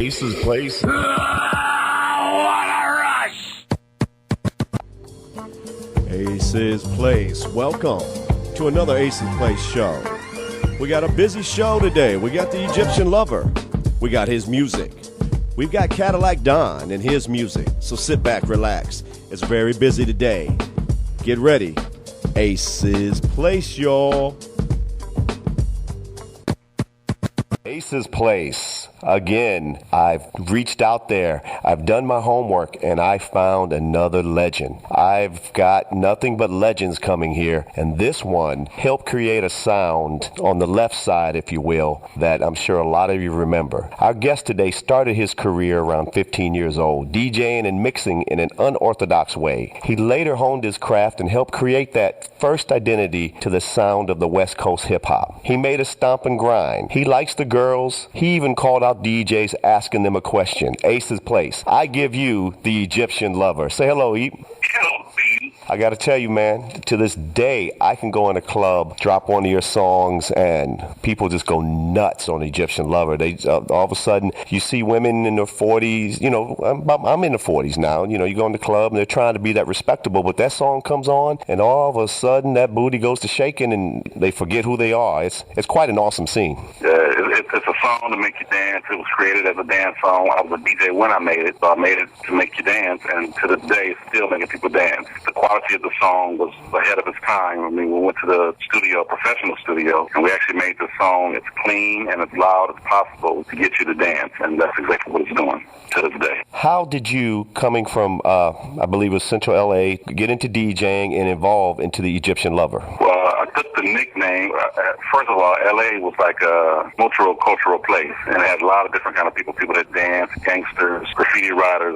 Ace's Place. What a rush! Ace's Place. Welcome to another Ace's Place show. We got a busy show today. We got the Egyptian Lover. We got his music. We've got Cadillac Don and his music. So sit back, relax. It's very busy today. Get ready. Ace's Place, y'all. Ace's Place. Again, I've reached out there. I've done my homework, and I found another legend. I've got nothing but legends coming here, and this one helped create a sound on the left side, if you will, that I'm sure a lot of you remember. Our guest today started his career around 15 years old, DJing and mixing in an unorthodox way. He later honed his craft and helped create that first identity to the sound of the West Coast hip-hop. He made a stomp and grind. He likes the girls. He even called out DJs asking them a question. Ace's Place. I give you the Egyptian Lover. Say hello, Eep. Hello, B. I got to tell you, man, to this day, I can go in a club, drop one of your songs, and people just go nuts on the Egyptian Lover. They all of a sudden, you see women in their 40s, you know, I'm in the 40s now, you know, you go in the club, and they're trying to be that respectable, but that song comes on, and all of a sudden, that booty goes to shaking, and they forget who they are. It's quite an awesome scene. Yeah, it's a song to make you dance. It was created as a dance song. I was a DJ when I made it, so I made it to make you dance, and to this day, it's still making people dance. The quality of the song was ahead of its time. I mean, we went to the studio, professional studio, and we actually made the song as clean and as loud as possible to get you to dance, and that's exactly what it's doing to this day. How did you, coming from, I believe it was Central LA, get into DJing and evolve into the Egyptian Lover? Well, I took the nickname. First of all, LA was like a multicultural place, and it had a lot of different kind of people that dance, gangsters, graffiti writers,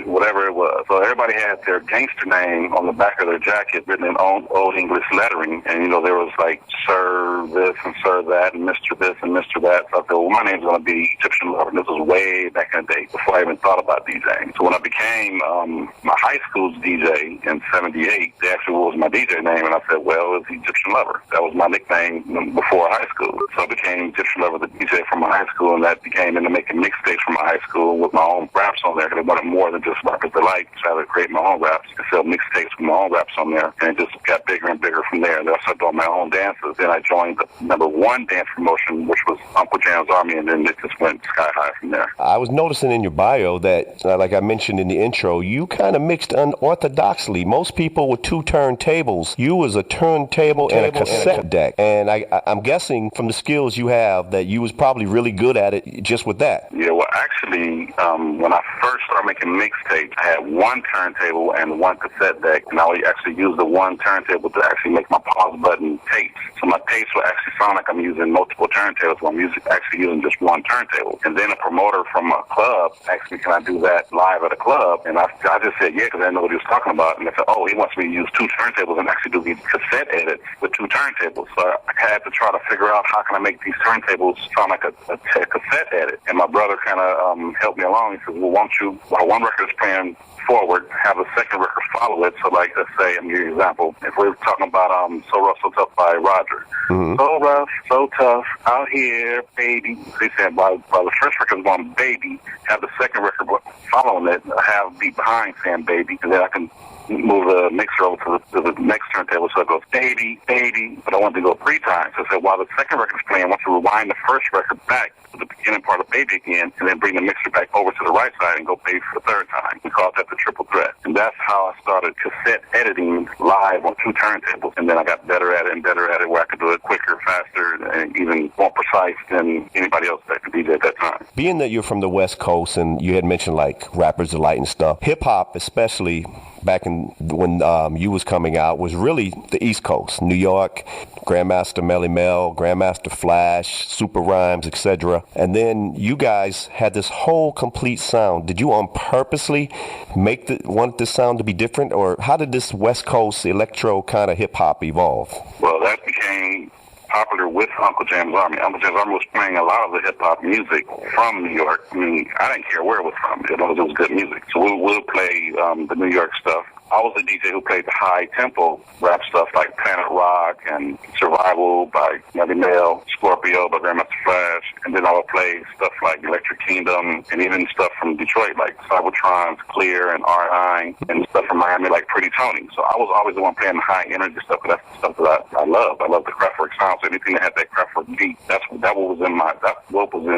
whatever it was. So everybody had their gangster name on the back of their jacket written in old English lettering, and you know, there was like Sir this and Sir that and Mr. this and Mr. that. So I thought, well, my name's going to be Egyptian Lover. And this was way back in the day before I even thought about DJing. So when I became my high school's DJ in '78, they actually was my DJ name, and I said, well, it's Egyptian Lover. That was my nickname before high school. So I became Egyptian Lover, the DJ from my high school, and that became into making mixtapes from my high school with my own raps on there, because I wanted more than just Rock of Delight. So I had to create my own raps and sell mixtapes with my own raps on there, and it just got bigger and bigger from there. And then I started doing my own dances. Then I joined the #1 dance promotion, which was Uncle Jam's Army, and then it just went sky high from there. I was noticing in your bio that, like I mentioned in the intro, you kind of mixed unorthodoxly. Most people with 2 turntables. You was a turntable and a cassette deck. And I'm guessing from the skills you have that you was probably really good at it just with that. Yeah, well, actually, when I first started making mixtapes, I had 1 turntable and 1 cassette deck, and I would actually use the 1 turntable to actually make my pause button tapes. So my tapes will actually sound like I'm using multiple turntables, while I'm actually using just 1 turntable. And then a promoter from a club asked me, can I do that live at a club? And I just said, yeah, because I didn't know what he was talking about. And they said, oh, he wants me to use 2 turntables and actually do these cassette edits with 2 turntables. So I had to try to figure out how can I make these turntables sound like a cassette edit. And my brother kind of helped me along. He said, well, why don't you, while 1 record is playing forward, have a second record follow it. So like, let's say, I'm giving you an example. If we're talking about So Rough, So Tough by Roger. Mm-hmm. So rough, so tough, out here, baby. They said, while the first record is going baby, have the second record following it, have beat behind saying baby, and then I can move the mixer over to the next turntable, so it goes baby, baby, but I want to go 3 times. So I said, while the second record is playing, I want to rewind the first record back to the beginning part of baby again, and then bring the mixer back over to the right side and go baby for the 3rd time. We call that the triple threat. And that's how I started cassette editing live on 2 turntables, and then I got better at it and better at it, where I could do it quicker, faster, and even more precise than anybody else that could DJ at that time. Being that you're from the West Coast, and you had mentioned like Rappers Delight and stuff, hip-hop especially, back in when you was coming out, was really the East Coast. New York, Grandmaster Melly Mel, Grandmaster Flash, Super Rhymes, etc. And then you guys had this whole complete sound. Did you on purposely want this sound to be different, or how did this West Coast electro kind of hip-hop evolve? Well, that became popular with Uncle Jam's Army. Uncle Jam's Army was playing a lot of the hip-hop music from New York. I mean, I didn't care where it was from, as long as it was good music. So we'll play the New York stuff. I was the DJ who played the high-tempo rap stuff like Planet Rock and Survival by Nelly Mel, Scorpio by Grandmaster Flash, and then I would play stuff like Electric Kingdom and even stuff from Detroit like Cybertron's Clear and R9 and stuff from Miami like Pretty Tony. So I was always the one playing the high-energy stuff, but that's the stuff that I love. I love the Kraftwerk sound, so anything that had that Kraftwerk beat, that was in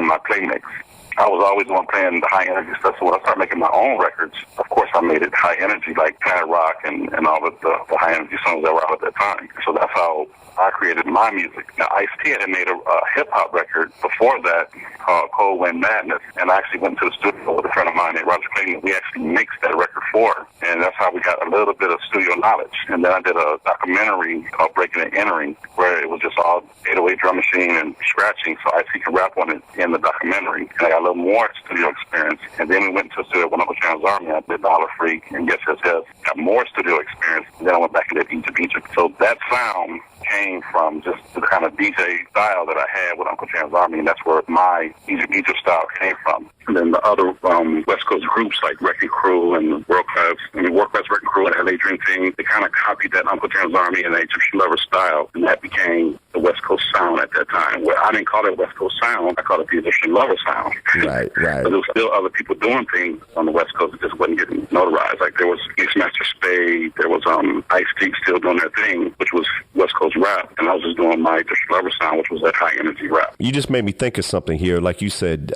my play mix. I was always the one playing the high energy stuff. So when I started making my own records, of course I made it high energy, like Planet Rock and all of the high energy songs that were out at that time. So that's how I created my music. Now Ice-T had made a hip hop record before that called Cold Wind Madness, and I actually went to the studio with a friend of mine named Roger Clayton. We actually mixed that record for her, and that's how we got a little bit of studio knowledge. And then I did a documentary called Breaking and Entering, where it was just all 808 drum machine and scratching, so Ice-T could rap on it in the documentary. And I got a little more studio experience. And then we went to a studio when Uncle Jam's Army. I did Dollar Freak and Guess Yes Yes. Got more studio experience. And then I went back and did Egypt. So that sound came from just the kind of DJ style that I had with Uncle Jam's Army, and that's where my Egypt style came from. And then the other West Coast groups like Wrecking Crew and World Class Wrecking Crew and LA Dream Team, they kind of copied that Uncle Jam's Army and the Egyptian Lover style, and that became the West Coast sound at that time. Where I didn't call it West Coast sound, I called it the Egyptian Lover sound. Right. But there was still other people doing things on the West Coast that just wasn't getting notarized. Like there was Master Spade, there was Ice-T still doing their thing, which was West Coast rap, and I was just doing my Egyptian Lover sound, which was that high energy rap. You just made me think of something here. Like you said,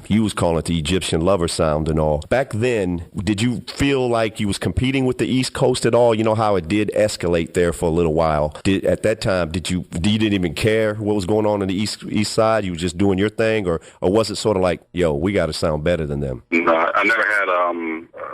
you was calling it the Egyptian Lover sound and all. Back then, did you feel like you was competing with the East Coast at all? You know how it did escalate there for a little while. At that time, you didn't even care what was going on the East Side? You were just doing your thing, or was it sort of like, yo, we got to sound better than them? No, I never had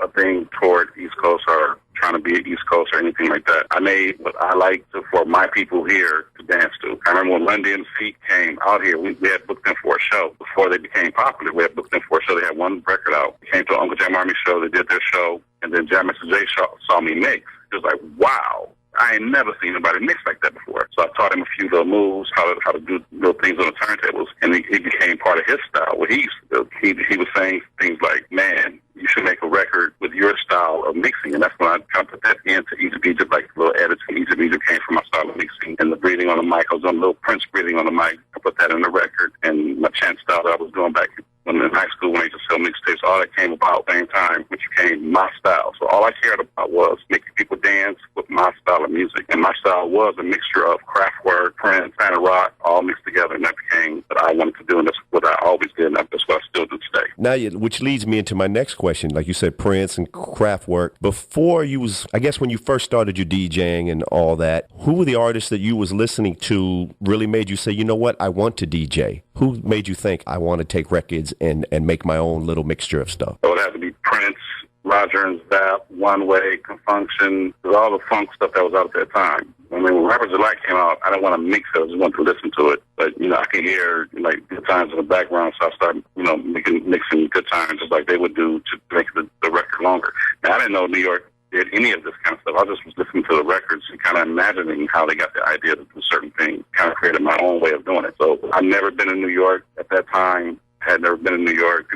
a thing toward East Coast or trying to be at East Coast or anything like that. I made what I like for my people here to dance to. I remember when Run DMC came out here, we had booked them for a show. Before they became popular, we had booked them for a show. They had one record out. They came to an Uncle Jam Army show. They did their show, and then Jam Mr. J saw me mix. It was like, wow. I ain't never seen anybody mix like that before. So I taught him a few little moves, how to do little things on the turntables, and it became part of his style. What he used to do, he was saying things like, man, you should make a record with your style of mixing. And that's when I kind of put that into Egypt, like little edits from Egypt. Egypt came from my style of mixing. And the breathing on the mic, I was doing a little Prince breathing on the mic. I put that in the record. And my chant style that I was doing back when in high school when I used to sell mixtapes, all that came about at the same time, which became my style. So all I cared about was making people dance with my style of music. And my style was a mixture of Kraftwerk, Prince, Planet Rock, all mixed together. And that became what I wanted to do. And that's what I always did. And that's what I still do today. Now, which leads me into my next question. Like you said, Prince and Kraftwerk. Before you was, I guess when you first started your DJing and all that, who were the artists that you was listening to really made you say, you know what, I want to DJ? Who made you think I want to take records and make my own little mixture of stuff? It would have to be Prince, Roger and Zap, One Way, Confunction, all the funk stuff that was out at that time. I mean, when Rappers Delight came out, I didn't want to mix it. I just wanted to listen to it. But, I could hear, Good Times in the background, so I started, mixing Good Times just like they would do to make the record longer. Now, I didn't know New York did any of this kind of stuff. I just was listening to the records and kind of imagining how they got the idea to do certain things, kind of created my own way of doing it. So I've never been in New York at that time. Had never been in New York.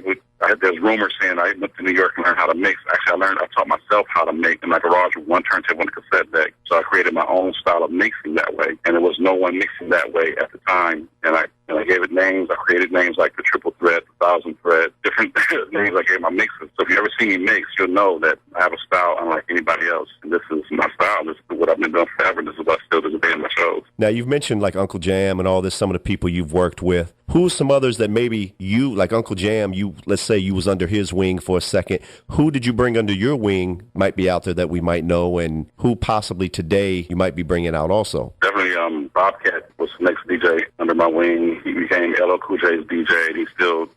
There's rumors saying I went to New York and learned how to mix. Actually, I taught myself how to make in my garage with one turntable and a cassette deck. So I created my own style of mixing that way. And there was no one mixing that way at the time. And I gave it names. I created names like the Triple Thread, the 1000 Thread, different names I gave my mixes. So if you ever see me mix, you'll know that I have a style unlike anybody else. And this is my style. This is what I've been doing forever. This is what I still do today in my shows. Now, you've mentioned like Uncle Jam and all this, some of the people you've worked with. Who's some others that maybe you, like Uncle Jam, let's say you was under his wing for a second. Who did you bring under your wing might be out there that we might know, and who possibly today you might be bringing out also? Definitely Bobcat was the next DJ under my wing. He became LL Cool J's DJ, and he's still,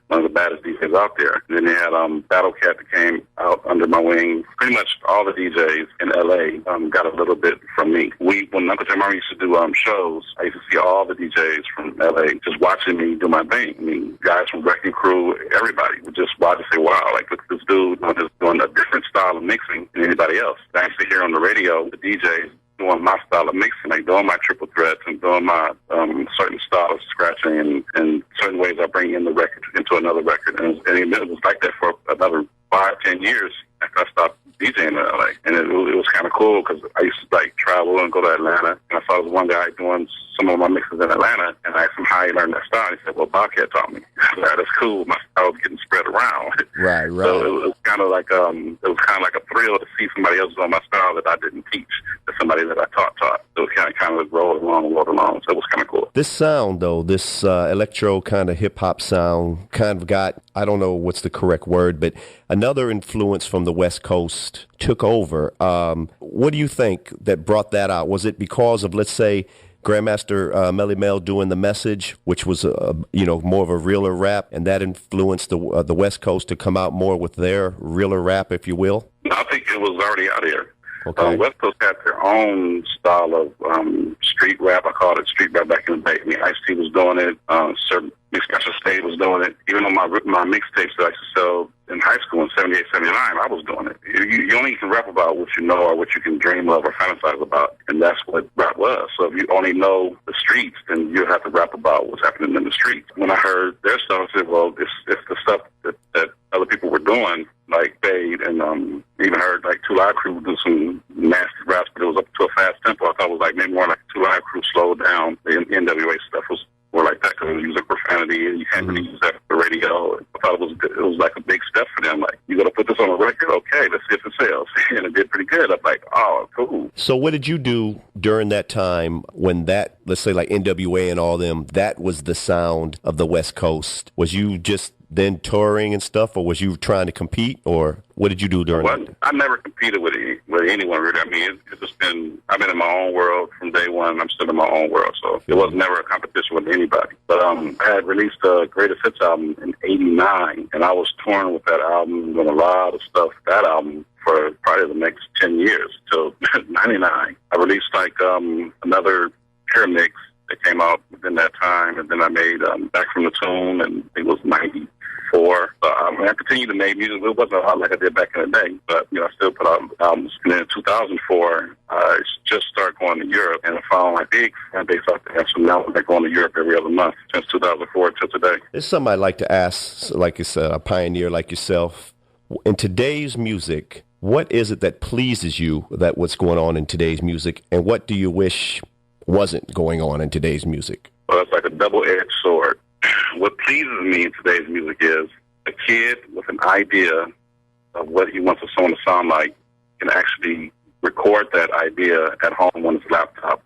one of the baddest DJs out there. And then they had Battle Cat that came out under my wing. Pretty much all the DJs in LA got a little bit from me. When Uncle Jam Army used to do shows, I used to see all the DJs from LA just watching me do my thing. I mean, guys from Wrecking Crew, everybody would just watch and say, wow, like look at this dude just doing a different style of mixing than anybody else. I used to hear on the radio the DJs doing my style of mixing, like doing my triple threats and doing my certain style of scratching and certain ways I bring in the record into another record. And it was like that for another 5-10 years after I stopped DJing in LA. And it was kind of cool because I used to like travel and go to Atlanta. And I saw this one guy doing some of my mixes in Atlanta, and I asked him how he learned that style. He said, well, Bobcat taught me. I said, that's cool. My style was getting spread around. Right. So it was kind of like a thrill to see somebody else on my style that I didn't teach, that somebody that I taught. So it kind of rolled along. So it was kind of cool. This sound, though, this electro kind of hip-hop sound kind of got, I don't know what's the correct word, but another influence from the West Coast took over. What do you think that brought that out? Was it because of, let's say, Grandmaster Melly Mel doing The Message, which was more of a realer rap, and that influenced the West Coast to come out more with their realer rap, if you will? I think it was already out here. Okay. West Coast had their own style of street rap. I called it street rap back in the day. I mean, Ice-T was doing it. Certain Special State was doing it. Even on my mixtapes that I used to sell in high school in 78, 79, I was doing it. You only can rap about what you know or what you can dream of or fantasize about, and that's what rap was. So if you only know the streets, then you have to rap about what's happening in the streets. When I heard their stuff, I said, well, it's the stuff that other people were doing, like Fade, and even heard like Two Live Crew do some nasty raps, but it was up to a fast tempo. I thought it was like maybe more like Two Live Crew slowed down. The NWA stuff was more like that because it was using profanity and you can't really use that for the radio. I thought it was like a big step for them. Like, you got to put this on a record? Okay, let's see if it sells. And it did pretty good. I'm like, oh, cool. So what did you do during that time when that, let's say like NWA and all them, that was the sound of the West Coast? Was you just then touring and stuff, or was you trying to compete, or what did you do during that? I never competed with anyone, really. I mean, it's just I've been in my own world from day one. I'm still in my own world, so it was never a competition with anybody. But I had released a Greatest Hits album in '89, and I was touring with that album, doing a lot of stuff, that album, for probably the next 10 years, till '99. I released like another Pure Mix that came out within that time, and then I made Back from the Tomb, and it was '94. I continued to make music. It wasn't a lot like I did back in the day, but I still put out albums. And then in 2004, I just started going to Europe, and I found my big fan base out there. So now I'm going to Europe every other month since 2004 till today. There's something I'd like to ask, like you said, a pioneer like yourself. In today's music, what is it that pleases you that what's going on in today's music, and what do you wish wasn't going on in today's music? Well, it's like a double-edged sword. What pleases me in today's music is a kid with an idea of what he wants a song to sound like can actually record that idea at home on his laptop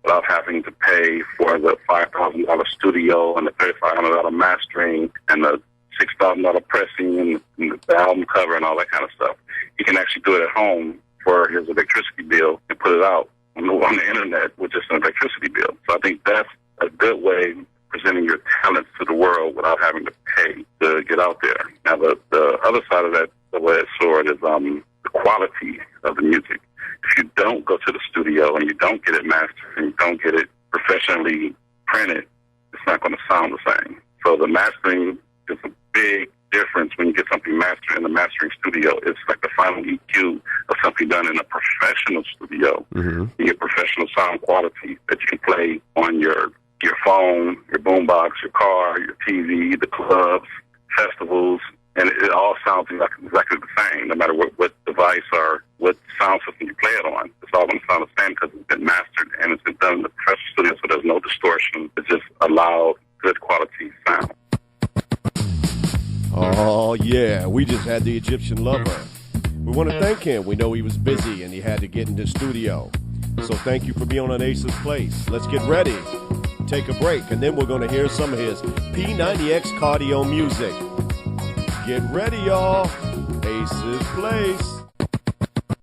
without having to pay for the $5,000 studio and the $3,500 mastering and the $6,000 pressing and the album cover and all that kind of stuff. He can actually do it at home for his electricity bill and put it out on the internet with just an electricity bill. So I think that's a good way presenting your talents to the world without having to pay to get out there. Now, the other side of that double-edged sword is the quality of the music. If you don't go to the studio and you don't get it mastered and you don't get it professionally printed, it's not going to sound the same. So the mastering is a big difference when you get something mastered in the mastering studio. It's like the final EQ of something done in a professional studio. Mm-hmm. You get professional sound quality that you can play on your phone, your boombox, your car, your TV, the clubs, festivals, and it all sounds exactly the same, no matter what device or what sound system you play it on. It's all going to sound the same because it's been mastered and it's been done in the professional studio, so there's no distortion. It's just a loud, good quality sound. Oh, yeah, we just had the Egyptian Lover. We want to thank him. We know he was busy and he had to get into the studio. So thank you for being on Ace's Place. Let's get ready. Take a break, and then we're going to hear some of his P90X cardio music. Get ready, y'all. Ace's Place.